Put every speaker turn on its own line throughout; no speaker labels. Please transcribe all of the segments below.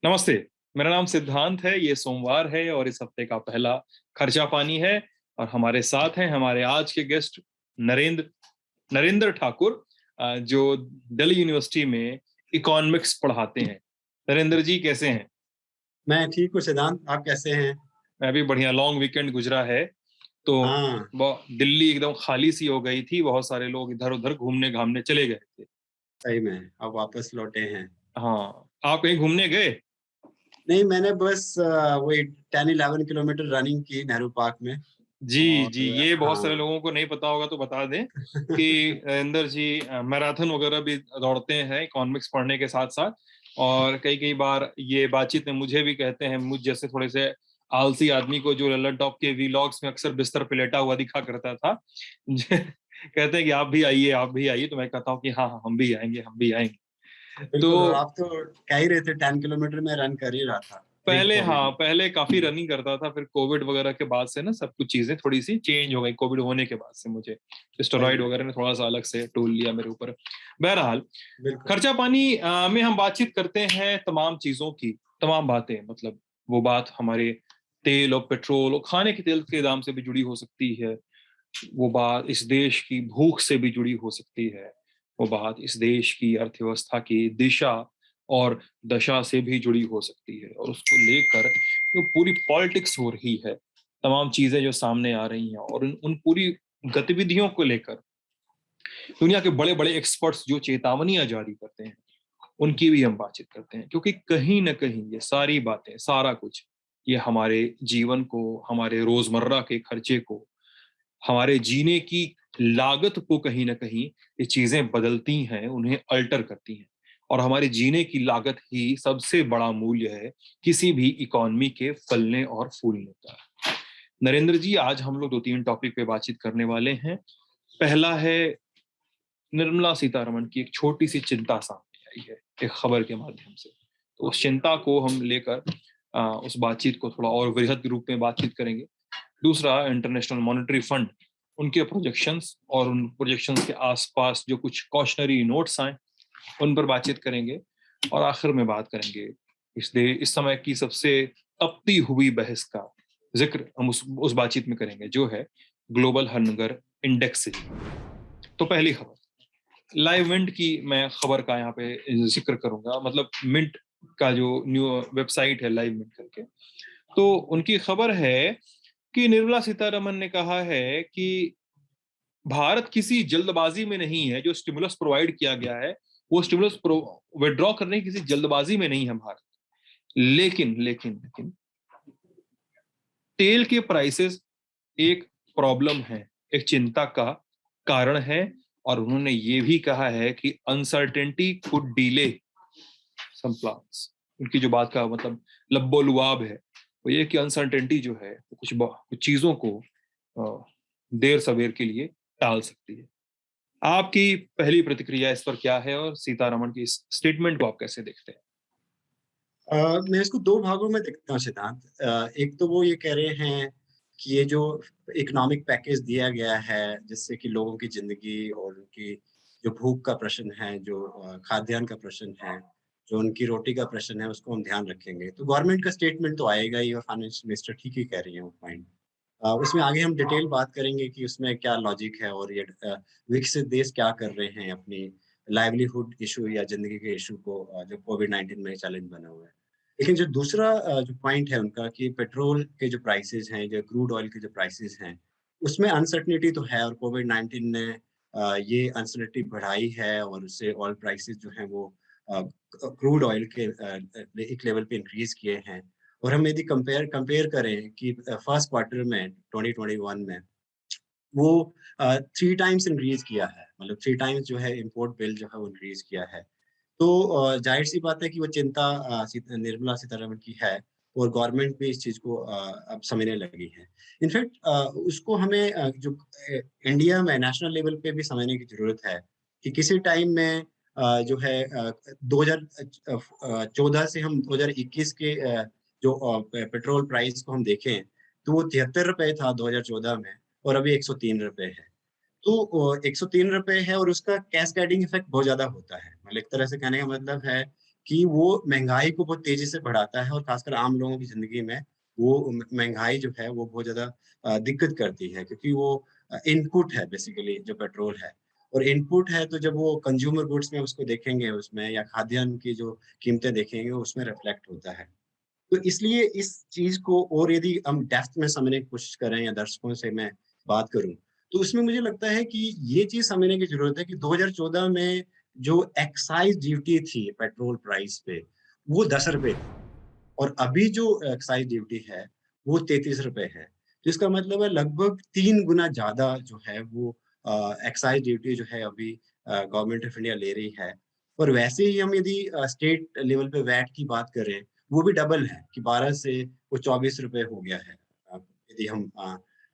नमस्ते। मेरा नाम सिद्धांत है। ये सोमवार है और इस हफ्ते का पहला खर्चा पानी है। और हमारे साथ हैं हमारे आज के गेस्ट नरेंद्र नरेंद्र ठाकुर, जो दिल्ली यूनिवर्सिटी में इकोनॉमिक्स पढ़ाते हैं। नरेंद्र जी कैसे हैं?
मैं ठीक हूँ सिद्धांत, आप कैसे हैं?
मैं भी बढ़िया। लॉन्ग वीकेंड गुजरा है तो
हाँ,
दिल्ली एकदम खाली सी हो गई थी। बहुत सारे लोग इधर उधर घूमने घामने चले गए थे।
सही में, अब वापस लौटे हैं।
हाँ, आप कहीं घूमने गए?
नहीं, मैंने बस वही 10-11 किलोमीटर रनिंग की नेहरू पार्क में।
जी, जी,
और
ये बहुत सारे
हाँ।
लोगों को नहीं पता होगा तो बता दें कि नरेंद्र जी मैराथन वगैरह भी दौड़ते हैं इकोनॉमिक्स पढ़ने के साथ-साथ। और कई-कई बार ये बातचीत में मुझे भी कहते हैं, मुझ जैसे थोड़े से आलसी आदमी को जो लल्लन टॉप के व्लॉग्स में अक्सर बिस्तर पे लेटा हुआ दिखा करता था। कहते हैं कि आप भी आइए, आप भी आइए, तो मैं कहता हूँ कि हाँ, हाँ, हम भी आएँगे, हम भी आएँगे।
बिल्कुल, और
तो
आप तो कह ही रहे थे 10 किलोमीटर में रन कर ही रहा था, प्री
पहले,
कोविड
हाँ,
में।
पहले काफ़ी रनिंग करता था, फिर कोविड वगैरह के बाद से ना सब कुछ चीज़ें थोड़ी-सी चेंज हो गई, कोविड होने के बाद से मुझे।
सही
स्टेरॉइड
में,
वगैरह ने थोड़ा-सा अलग से टूल लिया मेरे ऊपर। बहरहाल,
बिल्कुल।
खर्चा पानी में हम बातचीत करते हैं तमाम चीज़ों की, तमाम बातें, मतलब वो बात हमारे तेल और पेट्रोल और खाने के तेल के दाम से भी जुड़ी हो सकती है। वो बात इस देश की भूख से भी जुड़ी हो सकती है। वो बात इस देश की अर्थव्यवस्था की दिशा और दशा से भी जुड़ी हो सकती है, और उसको लेकर जो पूरी पॉलिटिक्स हो रही है, तमाम चीज़ें जो सामने आ रही हैं और उन उन पूरी गतिविधियों को लेकर दुनिया के बड़े-बड़े एक्सपर्ट्स जो चेतावनियाँ जारी करते हैं, उनकी भी हम बातचीत करते हैं। क्योंकि कहीं न कहीं ये सारी बातें, सारा कुछ, ये हमारे जीवन को, हमारे रोज़मर्रा के खर्चे को, हमारे जीने की लागत को कहीं न कहीं ये चीज़ें बदलती हैं, उन्हें अल्टर करती हैं। और हमारे जीने की लागत ही सबसे बड़ा मूल्य है किसी भी इकोनॉमी के फलने और फूलने का। नरेंद्र जी, आज हम लोग 2-3 टॉपिक पे बातचीत करने वाले हैं। पहला है, निर्मला सीतारमण की एक छोटी-सी चिंता सामने आई है, एक खबर के माध्यम से। तो उस चिंता को हम लेकर उस बातचीत को थोड़ा और वृहद रूप में बातचीत करेंगे। दूसरा, इंटरनेशनल मॉनेटरी फंड, उनके प्रोजेक्शंस और उन प्रोजेक्शंस के आसपास जो कुछ कॉशनरी नोट्स आए, उन पर बातचीत करेंगे। और आखिर में बात करेंगे इस समय की सबसे तपती हुई बहस का जिक्र हम उस बातचीत में करेंगे, जो है ग्लोबल हंगर इंडेक्स से। तो पहली खबर, लाइव मिंट की मैं खबर का यहाँ पे जिक्र करूंगा। मतलब मिंट का जो न्यू वेबसाइट है लाइव मिंट करके, तो उनकी खबर है कि निर्मला सीतारमन ने कहा है कि भारत किसी जल्दबाजी में नहीं है। जो स्टिमुलस प्रोवाइड किया गया है, वो स्टिमुलस विड्रॉ करने की किसी जल्दबाजी में नहीं है भारत। लेकिन तेल के प्राइसेस एक प्रॉब्लम है, एक चिंता का कारण है। और उन्होंने ये भी कहा है कि uncertainty could delay some plans. उनकी जो बात का मतलब लब्बो लुआब है, वो ये कि अनसर्टेनिटी जो है वो कुछ चीजों को देर सवेर के लिए टाल सकती है। आपकी पहली प्रतिक्रिया इस पर क्या है, और सीतारमण की इस स्टेटमेंट को आप कैसे देखते हैं?
मैं इसको 2 भागों में देखता हूँ सिद्धांत। एक तो वो ये कह रहे हैं कि ये जो इकोनॉमिक पैकेज दिया गया है, जिससे कि लोगों की ज़िंदगी और उनकी जो भूख का प्रश्न है, जो खाद्यान्न का प्रश्न है, जो उनकी रोटी का प्रश्न है, उसको हम ध्यान रखेंगे। तो गवर्नमेंट का स्टेटमेंट तो आएगा ही, और फाइनेंस मिनिस्टर ठीक ही कह रही हैं वो पॉइंट। उसमें आगे हम डिटेल बात करेंगे कि उसमें क्या लॉजिक है, और ये विकसित देश क्या कर रहे हैं अपनी लाइवलीहुड इश्यू या ज़िंदगी के इश्यू को, जो कोविड-19 में चैलेंज बना हुआ है। लेकिन जो दूसरा जो पॉइंट है उनका, कि पेट्रोल के जो प्राइसेज़ हैं, जो क्रूड ऑयल के जो प्राइसेज़ हैं, उसमें अनसर्टेनिटी तो है, और कोविड-19 ने ये अनसर्टेनिटी बढ़ाई है, और उससे ऑयल प्राइसेज़ जो हैं वो अ, क्रूड ऑयल के एक लेवल पे इंक्रीज़ किए हैं। और हम यदि कंपेयर कंपेयर करें कि फर्स्ट क्वार्टर में 2021 में वो 3 टाइम्स इंक्रीज़ किया है। मतलब 3 टाइम्स जो है इम्पोर्ट बिल जो है वो इंक्रीज़ किया है। तो ज़ाहिर-सी बात है कि वो चिंता निर्मला सीतारमण की है, और गवर्नमेंट भी इस चीज़ को अब समझने लगी है। इनफैक्ट उसको हमें इंडिया में नेशनल लेवल पे भी समझने की ज़रूरत है कि किसी टाइम में जो है 14 से हम 2021 के जो पेट्रोल प्राइस को हम देखें, तो वो ₹73 था 2014 में, और अभी ₹103 है। तो ₹103 है, और उसका कैस्केडिंग इफ़ेक्ट बहुत ज़्यादा होता है। मतलब एक तरह से कहने का मतलब है कि वो महँगाई को बहुत तेज़ी से बढ़ाता है और ख़ासकर आम लोगों की ज़िंदगी में वो महँगाई जो है वो बहुत ज़्यादा दिक्कत करती है, क्योंकि वो इनपुट है बेसिकली जो पेट्रोल है। और इनपुट है तो जब वो कंज़्यूमर गुड्स में उसको देखेंगे उसमें, या खाद्यान्न की जो कीमतें देखेंगे उसमें रिफ्लेक्ट होता है। तो इसलिए इस चीज़ को और यदि हम डेप्थ में समझने की कोशिश करें, या दर्शकों से मैं बात करूँ, तो उसमें मुझे लगता है कि ये चीज़ समझने की ज़रूरत है कि 2014 में जो एक्साइज़ ड्यूटी थी पेट्रोल प्राइस पे, वो ₹10 थी, और अभी जो एक्साइज़ ड्यूटी है, वो ₹33 है। तो इसका मतलब है लगभग 3 गुना ज़्यादा जो है वो एक्साइज़ ड्यूटी जो है अभी गवर्नमेंट ऑफ इंडिया ले रही है। और वैसे ही हम यदि स्टेट लेवल पे वैट की बात करें, वो भी डबल है कि 12 से वो ₹24 हो गया है। अ, यदि हम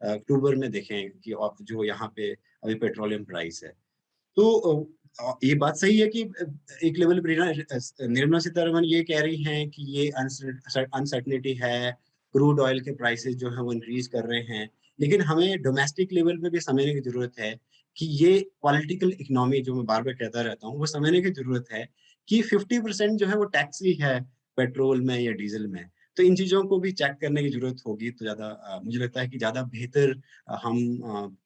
अक्टूबर में देखें कि जो यहाँ पे अभी पेट्रोलियम प्राइस है। तो ये बात सही है कि एक लेवल पे निर्मला सीतारमण ये कह रही हैं कि ये अनसर्टेनिटी है, क्रूड ऑयल के प्राइसेज़ जो हैं वो इंक्रीज़ कर रहे हैं। लेकिन हमें डोमेस्टिक लेवल पे भी समझने की ज़रूरत है कि ये पॉलिटिकल इकोनॉमी जो मैं बार-बार कहता रहता हूँ, वो समझने की ज़रूरत है कि 50% जो है वो टैक्स ही है पेट्रोल में या डीज़ल में। तो इन चीज़ों को भी चेक करने की ज़रूरत होगी, तो ज़्यादा मुझे लगता है कि ज़्यादा बेहतर हम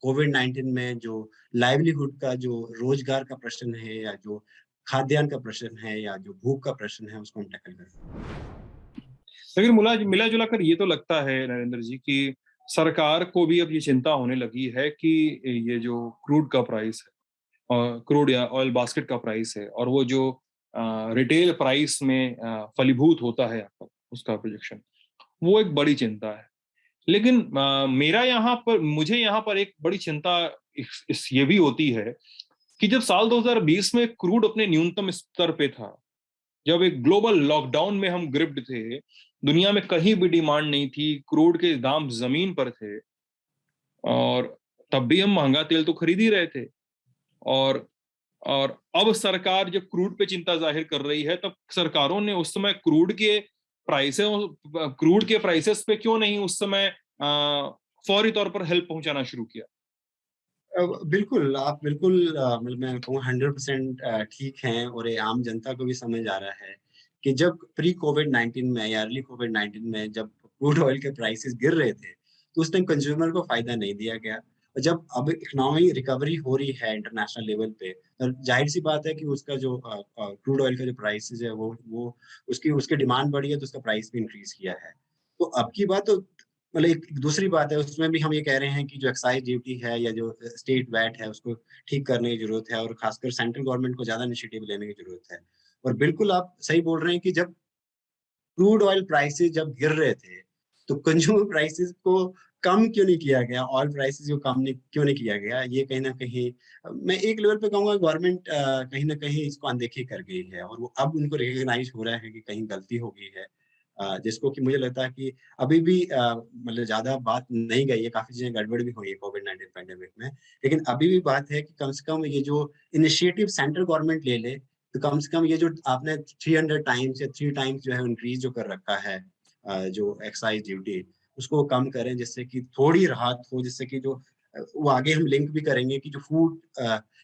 कोविड-19 में जो लाइवलीहुड का जो रोज़गार का प्रश्न है, या जो खाद्यान्न का प्रश्न है, या जो भूख का प्रश्न है, उसको हम टैकल कर सकते हैं।
लेकिन मिला-जुला कर ये तो लगता है नरेंद्र जी कि सरकार को भी अब ये चिंता होने लगी है कि ये जो क्रूड का प्राइस है, क्रूड या ऑयल बास्केट का प्राइस है और वो जो रिटेल प्राइस में फलीभूत होता है आपका उसका प्रोजेक्शन, वो एक बड़ी चिंता है। लेकिन मेरा यहाँ पर मुझे यहाँ पर एक बड़ी चिंता इस ये भी होती है कि जब साल 2020 में क्रूड अपने न्यूनतम स्तर पे था, जब एक ग्लोबल लॉकडाउन में हम ग्रिप्ड थे, दुनिया में कहीं भी डिमांड नहीं थी, क्रूड के दाम ज़मीन पर थे और तब भी हम महँगा तेल तो खरीद ही रहे थे और अब सरकार जब क्रूड पे चिंता ज़ाहिर कर रही है, तब सरकारों ने उस समय क्रूड के प्राइसेस पे क्यों नहीं उस समय फौरी तौर पर हेल्प पहुँचाना शुरू किया?
बिल्कुल, आप बिल्कुल मतलब मैं कहूँ 100% ठीक हैं, और ये आम जनता को भी समझ आ रहा है कि जब प्री कोविड-19 में या अर्ली कोविड-19 में जब क्रूड ऑयल के प्राइसेज़ गिर रहे थे, तो उस टाइम कंज़्यूमर को फ़ायदा नहीं दिया गया। और जब अब इकोनॉमी रिकवरी हो रही है इंटरनेशनल लेवल पे, ज़ाहिर-सी बात है कि उसका जो क्रूड ऑयल का जो प्राइसेज़ है वो उसकी उसकी डिमांड बढ़ी है, तो उसका प्राइस भी इंक्रीज़ किया है। तो अब की बात तो मतलब एक दूसरी बात है, उसमें भी हम ये कह रहे हैं कि जो एक्साइज़ ड्यूटी है, या जो स्टेट वैट है, उसको ठीक करने की ज़रूरत है, और ख़ासकर सेंट्रल गवर्नमेंट को ज़्यादा इनिशिएटिव लेने की ज़रूरत है। और बिल्कुल आप सही बोल रहे हैं कि जब क्रूड ऑयल प्राइसेज़ जब गिर रहे थे, तो कंज़्यूमर प्राइसेज़ को कम क्यों नहीं किया गया? ऑयल प्राइसेज़ को कम नहीं क्यों नहीं किया गया? ये कहीं न कहीं मैं एक लेवल पे कहूँगा गवर्नमेंट कहीं न कहीं इसको अनदेखी कर गई है, और वो अब उनको रिकॉग्नाइज़ हो रहा है कि कहीं गलती हो गई है। जिसको कि मुझे लगता है कि अभी भी मतलब ज़्यादा बात नहीं गई है, काफ़ी चीज़ें गड़बड़ भी हुई है कोविड-19 पैंडेमिक में। लेकिन अभी भी बात है कि कम से कम ये जो इनिशिएटिव सेंट्रल गवर्नमेंट ले ले, तो कम से कम ये जो आपने 300 टाइम्स या 3 टाइम्स जो है इंक्रीज़ जो कर रखा है जो एक्साइज़ ड्यूटी, उसको कम करें, जिससे कि थोड़ी राहत हो, जिससे कि जो वो आगे हम लिंक भी करेंगे कि जो फूड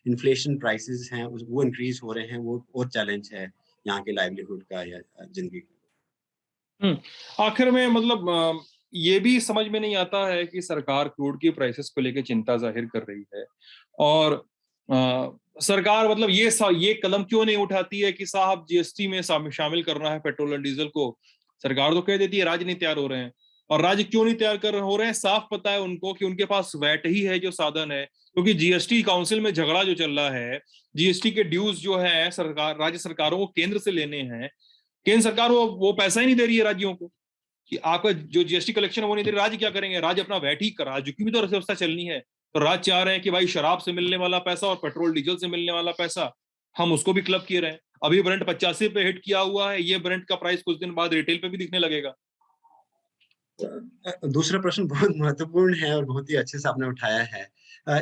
इन्फ्लेशन प्राइसेज़ हैं वो इंक्रीज़ हो रहे हैं, वो और चैलेंज है यहाँ के लाइवलीहुड का, या ज़िंदगी का।
हुँ, आखिर में मतलब ये भी समझ में नहीं आता है कि सरकार क्रूड की प्राइसेस को लेके चिंता ज़ाहिर कर रही है और सरकार मतलब ये कदम क्यों नहीं उठाती है कि साहब जीएसटी में शामिल करना है पेट्रोल और डीज़ल को। सरकार तो कह देती है राज्य नहीं तैयार हो रहे हैं और राज्य क्यों नहीं तैयार कर हो रहे हैं, साफ पता है उनको कि उनके पास वैट ही है जो साधन है। क्योंकि जीएसटी काउंसिल में झगड़ा जो चल रहा है, जीएसटी के ड्यूज़ जो है सरकार राज्य सरकारों को केंद्र से लेने हैं, केंद्र सरकार वो पैसा ही नहीं दे रही है राज्यों को कि आपका जो जीएसटी कलेक्शन है वो नहीं दे रही। राज्य क्या करेंगे? राज्य अपना वैट ही राज्य की भी तो अर्थव्यवस्था चलनी है। तो राज्य चाह रहे हैं कि भाई शराब से मिलने वाला पैसा और पेट्रोल डीजल से मिलने वाला पैसा हम उसको भी क्लब किए रहे। अभी ब्रेंट 85 पे हिट किया हुआ है, ये ब्रेंट का प्राइस कुछ दिन बाद रिटेल पे भी दिखने लगेगा।
दूसरा प्रश्न बहुत महत्वपूर्ण है और बहुत ही अच्छे से आपने उठाया है।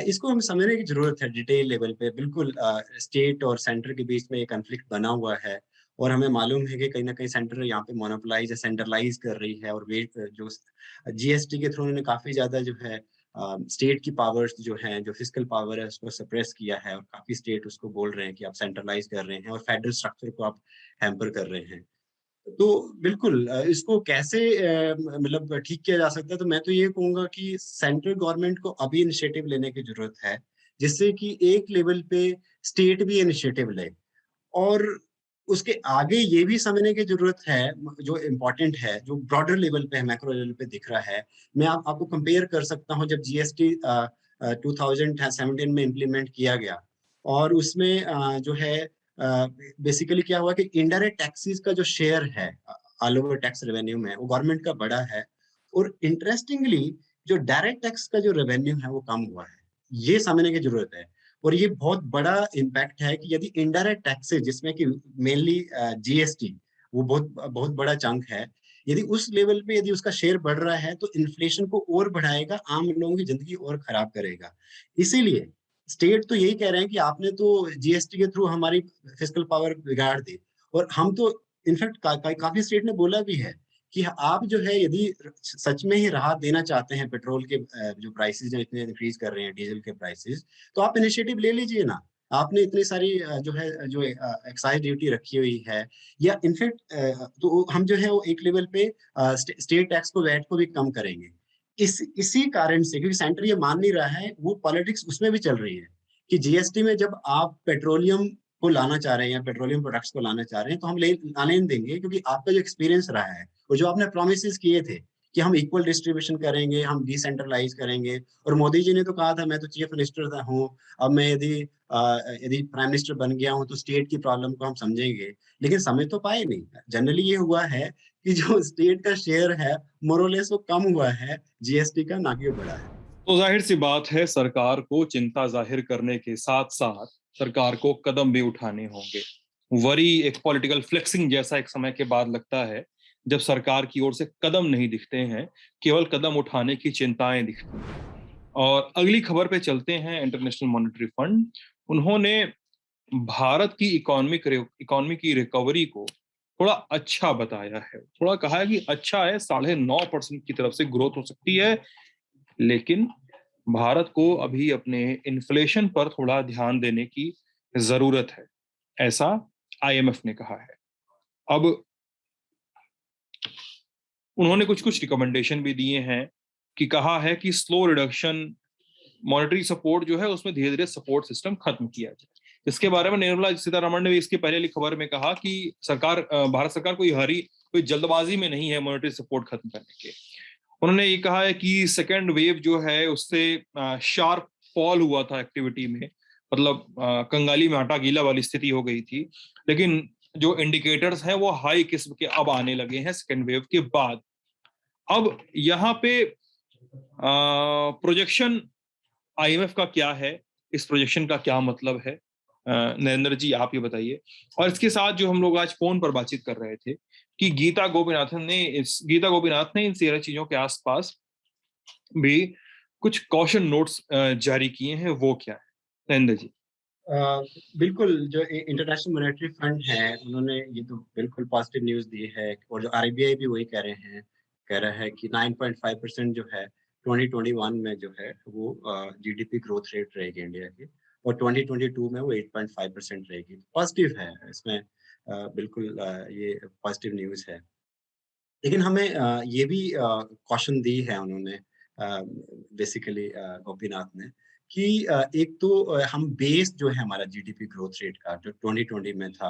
इसको हमें समझने की ज़रूरत है डिटेल लेवल पे। बिल्कुल स्टेट और सेंटर के बीच में एक कॉन्फ्लिक्ट बना हुआ है, और हमें मालूम है कि कहीं न कहीं सेंटर यहाँ पे मोनोपोलाइज़ या सेंट्रलाइज़ कर रही है, और वे जो जीएसटी के थ्रू उन्होंने काफ़ी ज़्यादा जो है स्टेट की पावर्स जो हैं, जो फिस्कल पावर है उसको सप्रेस किया है और काफ़ी स्टेट उसको बोल रहे हैं कि आप सेंट्रलाइज़ कर रहे हैं और फेडरल स्ट्रक्चर को आप हैम्पर कर रहे हैं। तो बिल्कुल इसको कैसे मतलब ठीक किया जा सकता है, तो मैं तो ये कहूँगा कि सेंट्रल गवर्नमेंट को अभी इनिशिएटिव लेने की ज़रूरत है, जिससे कि एक लेवल पे स्टेट भी इनिशिएटिव ले। और उसके आगे ये भी समझने की ज़रूरत है, जो इम्पोर्टेंट है, जो ब्रॉडर लेवल पे है, मैक्रो लेवल पे दिख रहा है। मैं आपको कंपेयर कर सकता हूँ, जब जीएसटी 2017 में इम्प्लीमेंट किया गया और उसमें जो है बेसिकली क्या हुआ कि इनडायरेक्ट टैक्सेस का जो शेयर है ऑल ओवर टैक्स रेवेन्यू में, वो गवर्नमेंट का बड़ा है और इंटरेस्टिंगली जो डायरेक्ट टैक्स का जो रेवेन्यू है वो कम हुआ है। ये समझने की ज़रूरत है। और ये बहुत बड़ा इम्पैक्ट है कि यदि इनडायरेक्ट टैक्सेस जिसमें कि मेनली जीएसटी वो बहुत बहुत बड़ा चंक है, यदि उस लेवल पे यदि उसका शेयर बढ़ रहा है तो इन्फ्लेशन को और बढ़ाएगा, आम लोगों की जिंदगी और खराब करेगा। इसीलिए स्टेट तो यही कह रहे हैं कि आपने तो जीएसटी के थ्रू हमारी फिस्कल पावर बिगाड़ दी। और हम तो इनफैक्ट काफी स्टेट ने बोला भी है कि आप जो है यदि सच में ही राहत देना चाहते हैं पेट्रोल के जो प्राइसेस जो इतने इंक्रीज कर रहे हैं, डीजल के प्राइसेस, तो आप इनिशिएटिव ले लीजिए ना। आपने इतनी सारी जो है जो एक्साइज ड्यूटी रखी हुई है, या इनफैक्ट तो हम जो है वो एक लेवल पे स्टेट टैक्स को, वैट को भी कम करेंगे। इसी कारण से, क्योंकि सेंटर ये मान नहीं रहा है, वो पॉलिटिक्स उसमें भी चल रही है कि जीएसटी में जब आप पेट्रोलियम को लाना चाह रहे हैं या पेट्रोलियम प्रोडक्ट्स को लाना चाह रहे हैं तो हम लाने नहीं देंगे, क्योंकि आपका जो एक्सपीरियंस रहा है और जो आपने प्रोमिस किए थे कि हम इक्वल डिस्ट्रीब्यूशन करेंगे, हम डिसेंट्रलाइज करेंगे। और मोदी जी ने तो कहा था, मैं तो चीफ मिनिस्टर हूँ, अब मैं यदि प्राइम मिनिस्टर बन गया हूँ तो स्टेट की प्रॉब्लम को हम समझेंगे। लेकिन समझ तो पाए नहीं। जनरली ये हुआ है कि जो स्टेट का शेयर है मोरलेस वो कम हुआ है जीएसटी का, ना कि बढ़ा है।
तो जाहिर सी बात है, सरकार को चिंता जाहिर करने के साथ साथ सरकार को कदम भी उठाने होंगे। वरी एक पॉलिटिकल फ्लेक्सिंग जैसा एक समय के बाद लगता है, जब सरकार की ओर से कदम नहीं दिखते हैं, केवल कदम उठाने की चिंताएं दिखती हैं। और अगली खबर पे चलते हैं। इंटरनेशनल मॉनेटरी फंड, उन्होंने भारत की इकोनॉमी की रिकवरी को थोड़ा अच्छा बताया है। थोड़ा कहा है कि अच्छा है, 9.5% की तरफ से ग्रोथ हो सकती है, लेकिन भारत को अभी अपने इन्फ्लेशन पर थोड़ा ध्यान देने की जरूरत है, ऐसा आईएमएफ ने कहा है। अब उन्होंने कुछ कुछ रिकमेंडेशन भी दिए हैं कि कहा है कि स्लो रिडक्शन मॉनेटरी सपोर्ट जो है उसमें धीरे धीरे सपोर्ट सिस्टम खत्म किया जाए। इसके बारे में निर्मला सीतारमण ने भी इसके पहले खबर में कहा कि भारत सरकार कोई जल्दबाजी में नहीं है मॉनेटरी सपोर्ट खत्म करने के। उन्होंने ये कहा है कि सेकेंड वेव जो है उससे शार्प फॉल हुआ था एक्टिविटी में, मतलब कंगाली में आटा गीला वाली स्थिति हो गई थी। लेकिन जो इंडिकेटर्स हैं वो हाई किस्म के अब आने लगे हैं सेकेंड वेव के बाद। अब यहाँ पे प्रोजेक्शन आईएमएफ का क्या है, इस प्रोजेक्शन का क्या मतलब है, नरेंद्र जी आप ये बताइए। और इसके साथ जो हम लोग आज फोन पर बातचीत कर रहे थे कि गीता गोपीनाथ ने इन सारी चीजों के आसपास भी कुछ कॉशन नोट्स जारी किए हैं, वो क्या है नरेंद्र जी?
अ, बिल्कुल, जो इंटरनेशनल मॉनेटरी फंड है उन्होंने ये तो बिल्कुल पॉजिटिव न्यूज़ दी है, और जो आरबीआई भी वही कह रहा है कि 9.5% जो है 2021 में जो है वो जीडीपी ग्रोथ रेट रहेगी इंडिया की, और 2022 में वो 8.5% रहेगी। पॉजिटिव है इसमें, बिल्कुल ये पॉजिटिव न्यूज़ है। लेकिन हमें ये भी कॉशन दी है उन्होंने, बेसिकली गोपीनाथ ने, कि एक तो हम बेस जो है हमारा जीडीपी ग्रोथ रेट का जो 2020 में था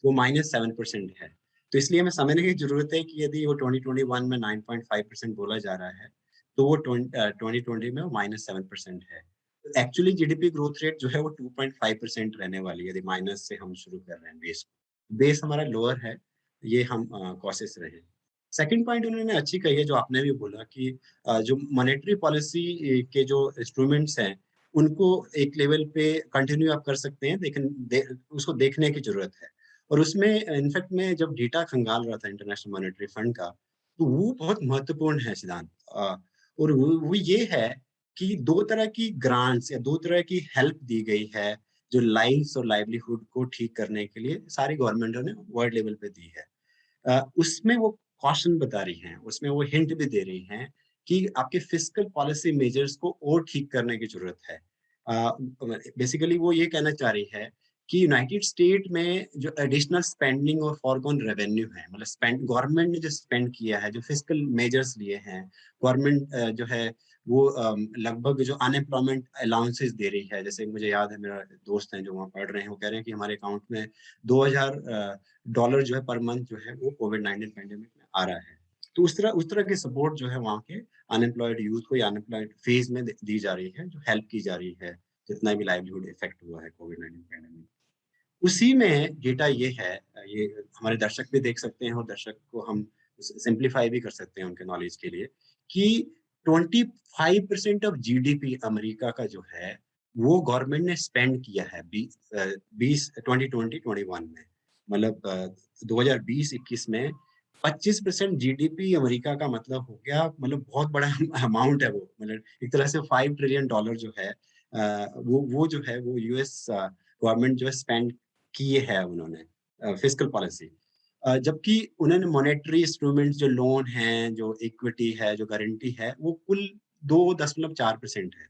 वो -7% है। तो इसलिए हमें समझने की जरूरत है कि यदि वो 2021 में 9.5% बोला जा रहा है तो वो 2020 में वो -7% है। एक्चुअली जीडीपी ग्रोथ रेट जो है वो 2.5% रहने वाली है, यदि माइनस से हम शुरू कर रहे हैं बेस। बेस हमारा लोअर है, ये हम कॉशियस रहे। सेकंड पॉइंट उन्होंने अच्छी कही है, जो आपने भी बोला कि जो मॉनेटरी पॉलिसी के जो इंस्ट्रूमेंट्स हैं, उनको एक लेवल पे कंटिन्यू आप कर सकते हैं, लेकिन उसको देखने की ज़रूरत है। और उसमें इनफैक्ट मैं जब डेटा खंगाल रहा था इंटरनेशनल मॉनेटरी फंड का, तो वो बहुत महत्वपूर्ण है सिद्धांत। और वो ये है कि 2 तरह की ग्रांट्स या 2 तरह की हेल्प दी गई है, जो लाइव्स और लाइवलीहुड को ठीक करने के लिए सारी गवर्नमेंटों ने वर्ल्ड लेवल पे दी है। उसमें वो कॉशन बता रही हैं, उसमें वो हिंट भी दे रही हैं कि आपके फिस्कल पॉलिसी मेजर्स को और ठीक करने की ज़रूरत है। बेसिकली वो ये कहना चाह रही है कि यूनाइटेड स्टेट में जो एडिशनल स्पेंडिंग और फॉरगॉन रेवेन्यू है, मतलब स्पेंड गवर्नमेंट ने जो स्पेंड किया है, जो फिस्कल मेजर्स लिए हैं, गवर्नमेंट जो है वो लगभग जो अनएम्प्लॉयमेंट अलाउंसेस दे रही है। जैसे मुझे याद है, मेरा दोस्त हैं जो वहाँ पढ़ रहे हैं, वो कह रहे हैं कि हमारे अकाउंट में $2000 जो है पर मंथ जो है वो कोविड-19 पैंडेमिक में आ रहा है। तो उस तरह की सपोर्ट जो है वहाँ के अनएम्प्लॉयड यूथ को या अनएम्प्लॉयड फेज में दी जा रही है, जो हेल्प की जा रही है, जितना भी लाइवलीहुड इफेक्ट हुआ है कोविड-19 पैंडेमिक। उसी में डेटा ये है, ये हमारे दर्शक भी देख सकते हैं और दर्शक को हम सिंप्लीफाई भी कर सकते हैं उनके नॉलेज के लिए, कि 25% ऑफ जीडीपी अमेरिका का जो है वो गवर्नमेंट ने स्पेंड किया है 2020-21 में। मतलब 2020-21 में 25% जीडीपी अमेरिका का मतलब हो गया, मतलब बहुत बड़ा अमाउंट है वो। मतलब एक तरह से $5 ट्रिलियन जो है वो जो है वो यूएस गवर्नमेंट जो है स्पेंड किए हैं उन्होंने फिस्कल पॉलिसी। जबकि उन्होंने मॉनेटरी इंस्ट्रूमेंट जो लोन हैं, जो इक्विटी है, जो गारंटी है, वो कुल 2.4% है।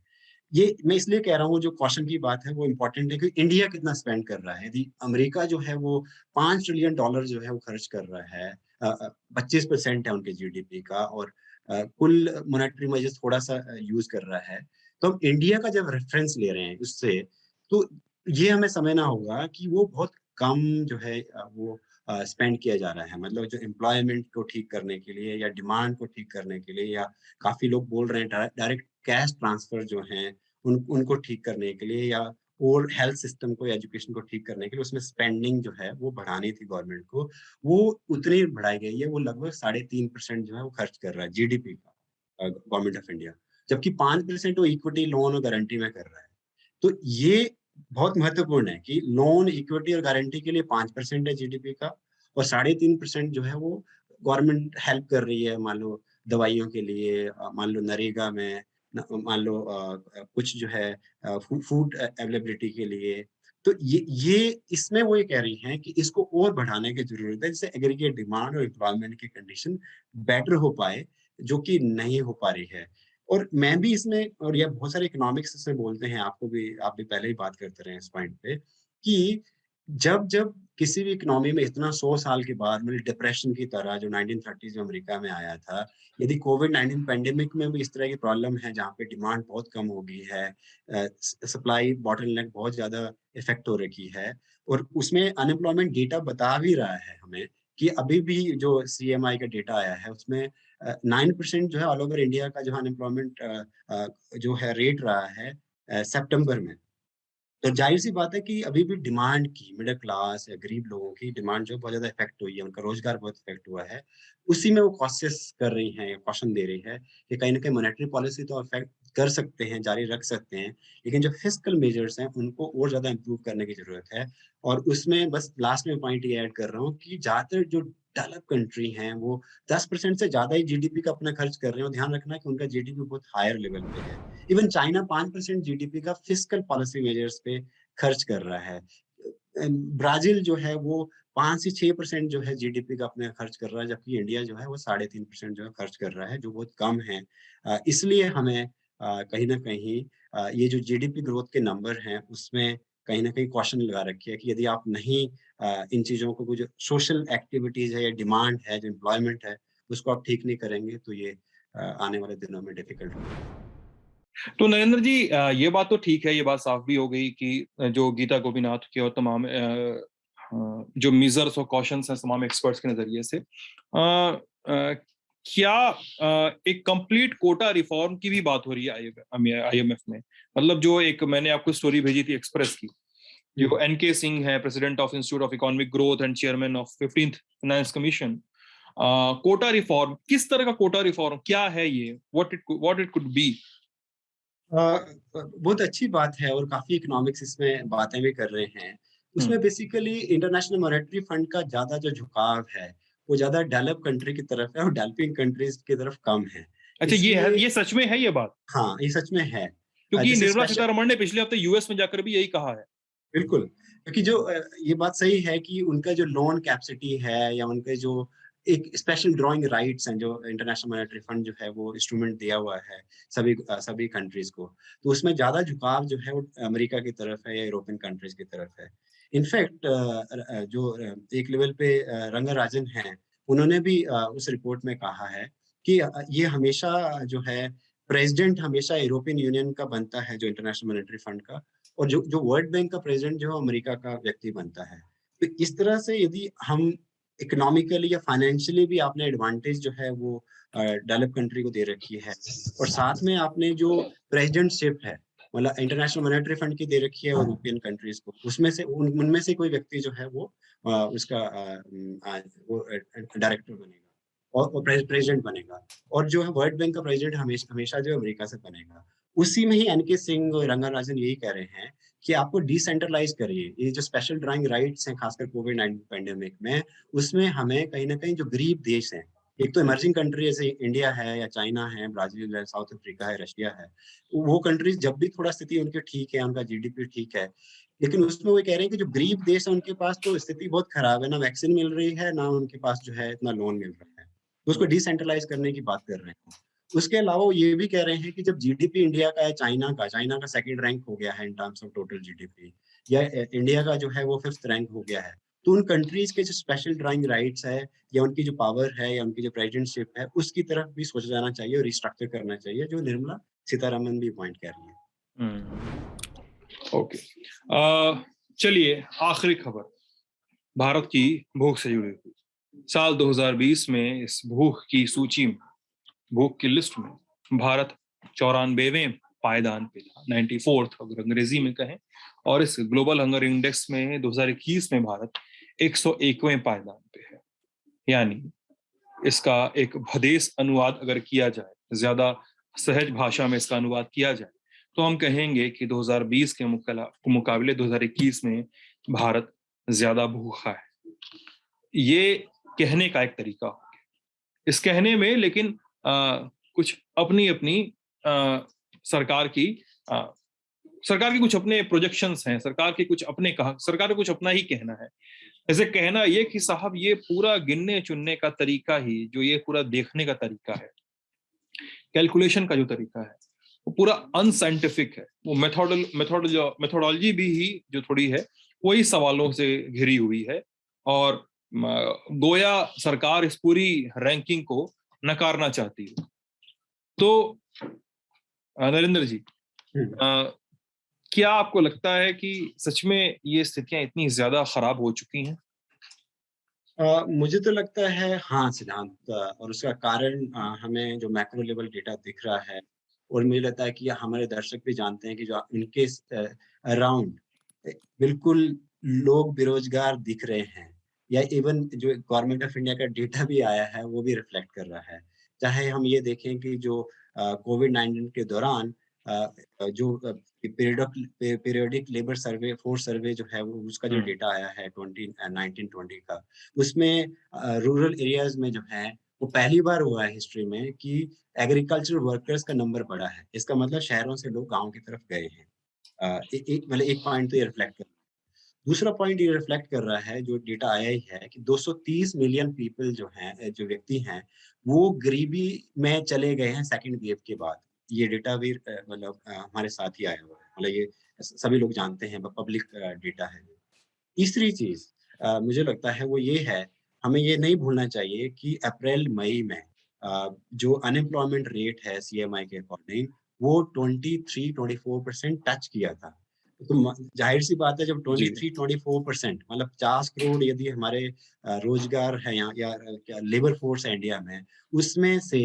ये मैं इसलिए कह रहा हूँ, जो क्वेश्चन की बात है वो इम्पोर्टेंट है कि इंडिया कितना स्पेंड कर रहा है। यदि अमेरिका जो है वो $5 ट्रिलियन जो है वो खर्च कर रहा है, 25% है उनके जीडीपी का, और कुल मॉनेटरी मेजर थोड़ा सा यूज कर रहा है। तो हम इंडिया का जब रेफरेंस ले रहे हैं उससे, तो ये हमें समझना होगा कि वो बहुत कम जो है वो स्पेंड किया जा रहा है। मतलब जो एम्प्लॉयमेंट को ठीक करने के लिए या डिमांड को ठीक करने के लिए, या काफ़ी लोग बोल रहे हैं डायरेक्ट कैश ट्रांसफर जो हैं उनको ठीक करने के लिए, या और हेल्थ सिस्टम को, एजुकेशन को ठीक करने के लिए उसमें स्पेंडिंग जो है वो बढ़ानी थी गवर्नमेंट को, वो उतनी बढ़ाई गई है। वो लगभग 3.5% जो है वो खर्च कर रहा है जीडीपी का, गवर्नमेंट ऑफ इंडिया। जबकि 5% वो इक्विटी, लोन और गारंटी में कर रहा है। तो ये बहुत महत्वपूर्ण है कि लोन, इक्विटी और गारंटी के लिए 5% है जीडीपी का, और 3.5% जो है वो गवर्नमेंट हेल्प कर रही है। मान लो दवाइयों के लिए, मान लो नरेगा में, मान लो कुछ जो है फूड अवेलेबिलिटी के लिए। तो ये इसमें वो ये कह रही हैं कि इसको और बढ़ाने की जरूरत है, जिससे एग्रीगेट डिमांड और एम्प्लॉयमेंट की कंडीशन बेटर हो पाए, जो कि नहीं हो पा रही है। और मैं भी इसमें, और ये बहुत सारे इकोनॉमिक्स इसमें बोलते हैं, आप भी पहले ही बात करते रहे इस पॉइंट पे, कि जब जब किसी भी इकोनॉमी में इतना 100 साल के बाद, मतलब डिप्रेशन की तरह जो 1930s में अमेरिका में आया था, यदि कोविड-19 पैंडेमिक में भी इस तरह की प्रॉब्लम है जहाँ पे डिमांड बहुत कम हो गई है, सप्लाई बॉटलनेक बहुत ज़्यादा इफेक्ट हो रखी है, और उसमें अनएम्प्लॉयमेंट डेटा बता भी रहा है हमें कि अभी भी जो सीएमआई का डेटा आया है उसमें 9% जो है ऑल ओवर इंडिया का जो अनएम्प्लॉयमेंट जो है रेट रहा है सितंबर में। तो ज़ाहिर-सी बात है कि अभी भी डिमांड की, मिडल क्लास या गरीब लोगों की डिमांड जो बहुत ज़्यादा इफ़ेक्ट हुई है, उनका रोज़गार बहुत इफ़ेक्ट हुआ है। उसी में वो कॉशियस कर रही हैं या कॉशन दे रही है कि कहीं न कहीं मॉनेटरी पॉलिसी तो इफ़ेक्ट कर सकते हैं, जारी रख सकते हैं, लेकिन जो फिस्कल मेजर्स हैं, उनको और ज़्यादा इम्प्रूव करने की ज़रूरत है। और उसमें बस लास्ट में पॉइंट ये ऐड कर रहा हूँ कि ज़्यादातर जो डेवलप कंट्री हैं, वो 10% से ज़्यादा ही जीडीपी का अपना खर्च कर रहे हैं, और ध्यान रखना कि उनका जीडीपी बहुत हायर लेवल पे है। इवन चाइना 5% जीडीपी का फिस्कल पॉलिसी मेजर्स पे खर्च कर रहा है। ब्राज़ील जो है वो 5 से 6% जो है जीडीपी का अपने खर्च कर रहा है, जबकि इंडिया जो है वो 3.5% जो है खर्च कर रहा है, जो बहुत कम है। इसलिए हमें कहीं न कहीं ये जो जीडीपी ग्रोथ के नंबर हैं, उसमें कहीं न कहीं क्वेश्चन लगा रखी है कि यदि आप नहीं इन चीज़ों को, जो सोशल एक्टिविटीज़ है या डिमांड है, जो एम्प्लॉयमेंट है, उसको आप ठीक नहीं करेंगे, तो ये आने वाले दिनों में डिफ़िकल्ट होगा।
तो नरेंद्र जी, ये बात तो ठीक है, ये बात साफ भी हो गई कि जो गीता गोपीनाथ के और तमाम जो मेजर्स और कॉशंस हैं तमाम एक्सपर्ट्स के नजरिए से, क्या एक कंप्लीट कोटा रिफॉर्म की भी बात हो रही है आईएमएफ में? मतलब जो एक मैंने आपको स्टोरी भेजी थी एक्सप्रेस की, जो एनके सिंह है, president of institute of economic growth and chairman of 15th finance commission, quota reform, किस तरह का कोटा रिफॉर्म, क्या है ये, व्हाट इट कुड बी?
बहुत अच्छी बात है, और काफ़ी इकोनॉमिक्स इसमें बातें भी कर रहे हैं। उसमें बेसिकली इंटरनेशनल मॉनेटरी फंड का ज़्यादा जो झुकाव है, वो ज़्यादा डेवलप कंट्री की तरफ है और डेवलपिंग कंट्रीज़ की तरफ कम है।
अच्छा, ये है,
इसलिए
ये सच में है ये बात?
हाँ, ये सच में है।
क्योंकि
जैसे
निर्मला
स्पेशल
सीतारमण ने पिछले हफ्ते यूएस में जाकर भी यही कहा है।
बिल्कुल, क्योंकि जो ये बात सही है कि उनका जो लोन कैपेसिटी है, या उनके जो एक स्पेशल ड्राइंग राइट्स हैं जो इंटरनेशनल मॉनेटरी फंड जो है वो इंस्ट्रूमेंट दिया हुआ है सभी कंट्रीज को, तो उसमें ज्यादा झुकाव जो है वो अमेरिका की तरफ है या यूरोपियन कंट्रीज की तरफ है। इनफैक्ट जो एक लेवल पे रंगाराजन हैं, उन्होंने भी उस रिपोर्ट में कहा है कि ये हमेशा जो है प्रेसिडेंट हमेशा यूरोपियन यूनियन का बनता है, जो इंटरनेशनल मॉनेटरी फंड का, और जो जो वर्ल्ड बैंक का प्रेसिडेंट जो है अमेरिका का व्यक्ति बनता है। तो इस तरह से यदि हम इकोनॉमिकली या फाइनेंशियली भी आपने एडवांटेज जो है वो डेवलप कंट्री को दे रखी है, और साथ में आपने जो प्रेसिडेंटशिप है मतलब इंटरनेशनल मॉनेटरी फंड की दे रखी है यूरोपियन कंट्रीज को, उसमें से उनमें से कोई व्यक्ति जो है वो उसका वो डायरेक्टर बनेगा और प्रेसिडेंट बनेगा, और जो है वर्ल्ड बैंक का प्रेसिडेंट हमेशा हमेशा जो अमेरिका से बनेगा। उसी में ही एनके सिंह और रंगाराजन यही कह रहे हैं कि आपको डिसेंट्रलाइज करिए, ये जो स्पेशल ड्राइंग राइट्स हैं खासकर कोविड-19 पैंडेमिक में, उसमें हमें कहीं ना कहीं जो गरीब देश हैं, एक तो इमर्जिंग कंट्री जैसे इंडिया है या चाइना है, ब्राजील है, साउथ अफ्रीका है, रशिया है, वो कंट्रीज जब भी थोड़ा स्थिति उनकी ठीक है, उनका जीडीपी ठीक है, लेकिन उसमें वो कह रहे हैं कि जो गरीब देश है उनके पास तो स्थिति बहुत खराब है, ना वैक्सीन मिल रही है, ना उनके पास जो है इतना लोन मिल रहा है, तो उसको डिसेंट्रलाइज करने की बात कर रहे हैं। उसके अलावा वो ये भी कह रहे हैं कि जब जीडीपी इंडिया का है, चाइना का सेकंड रैंक हो गया है in terms of total GDP, या इंडिया का जो है वो फिफ्थ रैंक हो गया है, तो उन कंट्रीज के जो स्पेशल ड्राइंग राइट्स है या उनकी जो पावर है या उनकी जो प्रेसिडेंटशिप है, उसकी तरफ भी सोचा जाना चाहिए और रिस्ट्रक्चर करना चाहिए, जो निर्मला सीतारमन भी पॉइंट कर रही है।
ओके, चलिए आखिरी खबर भारत की भूख से जुड़ी हुई। साल 2020 में इस भूख की सूची में, भूख की लिस्ट में भारत 94वें पायदान पे था, 94th अगर अंग्रेजी में कहें, और इस ग्लोबल हंगर इंडेक्स में 2021 में भारत 101वें पायदान पे है। यानी इसका एक भदेस अनुवाद अगर किया जाए, ज्यादा सहज भाषा में इसका अनुवाद किया जाए, तो हम कहेंगे कि 2020 के मुकाबले 2021 में भारत ज्यादा भूखा है। ये कहने का एक तरीका हो गया। इस कहने में लेकिन कुछ अपनी अपनी सरकार की कुछ अपने प्रोजेक्शंस हैं, सरकार का कुछ अपना ही कहना है। ऐसे कहना ये कि साहब ये पूरा गिनने चुनने का तरीका ही, जो ये पूरा देखने का तरीका है, कैलकुलेशन का जो तरीका है, वो पूरा अनसाइंटिफिक है। वो मेथोडोलॉजी भी ही जो थोड़ी है वही सवालों से घिरी हुई है, और गोया सरकार इस पूरी रैंकिंग को नकारना चाहती है। तो नरेंद्र जी, क्या आपको लगता है कि सच में ये स्थितियां इतनी ज्यादा खराब हो चुकी हैं?
मुझे तो लगता है हाँ सिद्धांत, और उसका कारण हमें जो मैक्रो लेवल डेटा दिख रहा है, और मुझे लगता है कि हमारे दर्शक भी जानते हैं कि जो इनके अराउंड बिल्कुल लोग बेरोजगार दिख रहे हैं, या इवन जो गवर्नमेंट ऑफ इंडिया का डेटा भी आया है वो भी रिफ्लेक्ट कर रहा है। चाहे हम ये देखें कि जो कोविड-19 के दौरान जो पीरियोडिक लेबर सर्वे फोर्स सर्वे जो है वो उसका जो डेटा आया है 2019-20 का, उसमें रूरल एरियाज में जो है वो पहली बार हुआ है हिस्ट्री में कि एग्रीकल्चर वर्कर्स का नंबर बढ़ा है। इसका मतलब शहरों से लोग गाँव की तरफ गए हैं। मतलब एक पॉइंट तो ये रिफ्लेक्ट कर रहा है। दूसरा पॉइंट ये रिफ्लेक्ट कर रहा है, जो डेटा आया ही है, कि 230 मिलियन पीपल जो हैं, जो व्यक्ति हैं, वो गरीबी में चले गए हैं सेकंड वेव के बाद। ये डेटा भी मतलब हमारे साथ ही आया हुआ है, मतलब ये सभी लोग जानते हैं, पब्लिक डेटा है। तीसरी चीज मुझे लगता है वो ये है, हमें ये नहीं भूलना चाहिए कि अप्रैल मई में जो अनएम्प्लॉयमेंट रेट है सीएमआई के अकॉर्डिंग, वो 23-24% टच किया था। तो जाहिर सी बात है, जब 23-24% मतलब 50 करोड़ यदि हमारे रोजगार है या क्या लेबर फोर्स है इंडिया में, उसमें से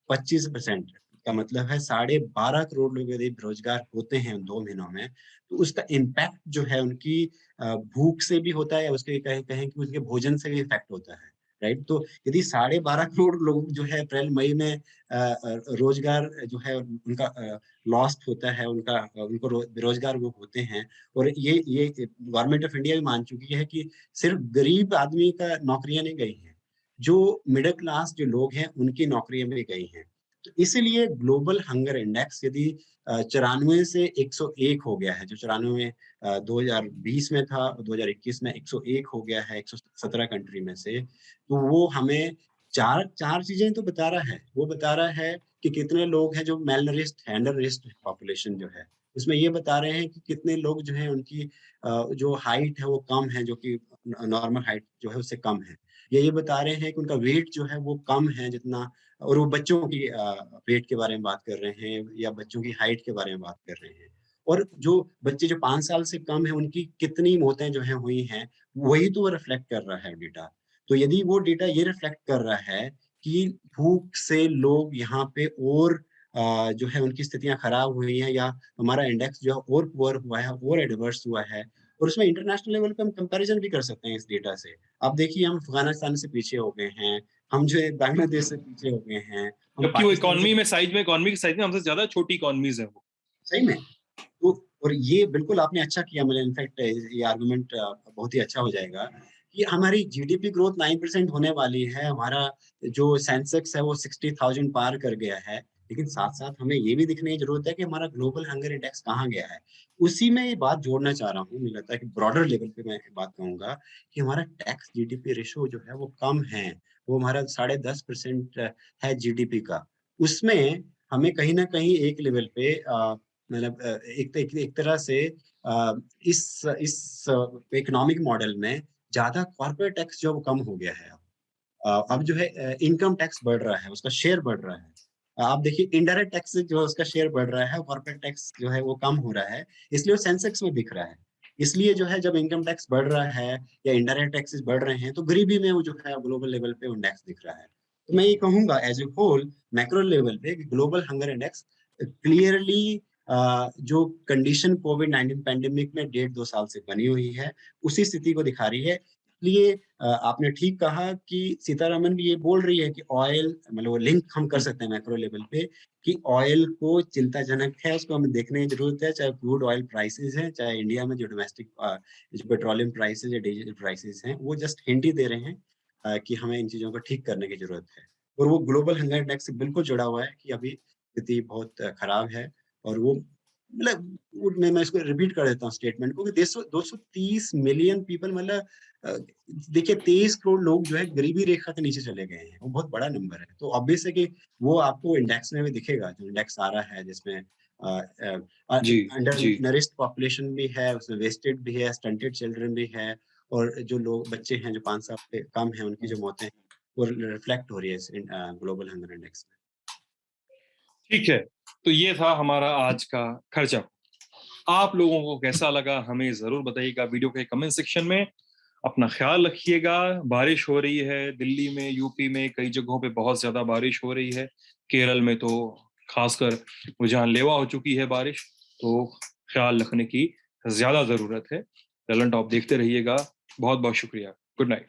25% का मतलब है 12.5 करोड़ लोग यदि बेरोजगार होते हैं 2 महीनों में, तो उसका इम्पैक्ट जो है उनकी भूख से भी होता है, उसके कहें कहें कि उसके भोजन से भी इफेक्ट होता है, राइट? तो यदि 12.5 करोड़ लोग जो है अप्रैल मई में रोजगार जो है उनका लॉस्ट होता है, उनको बेरोजगार वो होते हैं, और ये गवर्नमेंट ऑफ इंडिया भी मान चुकी है कि सिर्फ गरीब आदमी का नौकरियां नहीं गई हैं, जो मिडिल क्लास जो लोग हैं उनकी नौकरियां भी गई हैं। तो इसीलिए ग्लोबल हंगर इंडेक्स यदि 94 से 101 हो गया है, जो 94 2020 में था, 2021 में 101 हो गया है 117 कंट्री में से, तो वो हमें चार चार चीजें तो बता रहा है। वो बता रहा है कि कितने लोग हैं जो मेलनरिस्ट है, अंडररिस्ट पॉपुलेशन जो है। उसमें ये बता रहे हैं कि कितने लोग जो है उनकी जो हाइट है वो कम है, जो कि नॉर्मल हाइट जो है उससे कम है। ये बता रहे हैं कि उनका वेट जो है वो कम है जितना, और वो बच्चों की वेट के बारे में बात कर रहे हैं या बच्चों की हाइट के बारे में बात कर रहे हैं। और जो बच्चे जो 5 साल से कम है उनकी कितनी मौतें जो है हुई हैं, वही तो वो रिफ्लेक्ट कर रहा है डेटा। तो यदि वो डेटा ये रिफ्लेक्ट कर रहा है कि भूख से लोग यहाँ पे और जो है उनकी स्थितियां खराब हुई हैं, या हमारा इंडेक्स जो है और पुअर हुआ है और एडवर्स हुआ है, और उसमें इंटरनेशनल लेवल पे हम कंपैरिजन भी कर सकते हैं इस डेटा से। आप देखिए हम अफगानिस्तान से पीछे हो गए हैं, हम जो है बांग्लादेश से पीछे हो गए हैं, हम
जबकि वो
पाकिस्तान से,
इकोनॉमी की साइज में हमसे ज्यादा छोटी इकोनॉमीज है वो।
सही में। तो और ये बिल्कुल आपने अच्छा किया, मुझे इनफैक्ट ये आर्गुमेंट बहुत ही अच्छा हो जाएगा कि हमारी जीडीपी ग्रोथ 9% होने वाली है, हमारा जो सेंसेक्स है वो 60,000 पार कर गया है, लेकिन साथ साथ हमें ये भी देखने की जरूरत है कि हमारा ग्लोबल हंगर इंडेक्स कहाँ गया है। उसी में ये बात जोड़ना चाह रहा हूँ, मुझे लगता है कि ब्रॉडर लेवल पे मैं एक बात कहूंगा कि हमारा टैक्स जीडीपी रेशो जो है वो कम है। वो हमारा 10.5% है जीडीपी का। उसमें हमें कहीं ना कहीं एक लेवल पे मतलब एक तरह से इस इकोनॉमिक मॉडल में ज्यादा कॉर्पोरेट टैक्स जो कम हो गया है। अब जो है इनकम टैक्स बढ़ रहा है, उसका शेयर बढ़ रहा है। आप देखिए इनडायरेक्ट टैक्स जो है उसका शेयर बढ़ रहा है, कॉर्पोरेट टैक्स जो है वो कम हो रहा है, इसलिए वो सेंसेक्स में दिख रहा है। इसलिए जो है जब इनकम टैक्स बढ़ रहा है या इनडायरेक्ट टैक्सेस बढ़ रहे हैं, तो गरीबी में वो जो है ग्लोबल लेवल पे इंडेक्स दिख रहा है। तो मैं ये कहूंगा as a whole macro level पे ग्लोबल हंगर इंडेक्स क्लियरली जो कंडीशन कोविड-19 पैंडेमिक में 1.5-2 साल से बनी हुई है, उसी स्थिति को दिखा रही है। इसलिए आपने ठीक कहा कि सीतारमन भी ये बोल रही है कि ऑयल, मतलब वो लिंक हम कर सकते हैं मैक्रो लेवल पे कि ऑयल को चिंताजनक है, उसको हमें देखने की जरूरत है, चाहे क्रूड ऑयल प्राइसेस हैं, चाहे इंडिया में जो डोमेस्टिक जो पेट्रोलियम प्राइसेस या डीजल प्राइसेस हैं, वो जस्ट हिंट ही दे रहे हैं कि हमें इन चीजों को ठीक करने की जरूरत है। और वो ग्लोबल हंगर इंडेक्स से बिल्कुल जुड़ा हुआ है कि अभी स्थिति बहुत खराब है। और वो मतलब मैं इसको रिपीट कर देता हूँ स्टेटमेंट को कि 230 मिलियन पीपल, मतलब अ, देखिए 23 करोड़ लोग जो है गरीबी रेखा के नीचे चले गए हैं। वो बहुत बड़ा नंबर है। तो ऑब्वियस है कि वो आपको इंडेक्स में भी दिखेगा, जो इंडेक्स आ रहा है जिसमें
जी
अंडर
जी।
नरिश्ड पॉपुलेशन भी है, उसमें वेस्टेड भी है, स्टंटेड चिल्ड्रन भी है, और जो लोग बच्चे हैं जो 5 साल से कम है उनकी जो मौतें हैं, वो रिफ्लेक्ट हो रही है इस ग्लोबल हंगर इंडेक्स में।
ठीक है, तो ये था हमारा आज का खर्चा। आप लोगों को कैसा लगा हमें जरूर बताइएगा वीडियो के कमेंट सेक्शन में। अपना ख्याल रखिएगा। बारिश हो रही है दिल्ली में, यूपी में, कई जगहों पे बहुत ज्यादा बारिश हो रही है। केरल में तो खासकर वो जानलेवा हो चुकी है बारिश। तो ख्याल रखने की ज्यादा जरूरत है। टैलेंट टॉप देखते रहिएगा। बहुत बहुत शुक्रिया। Good night.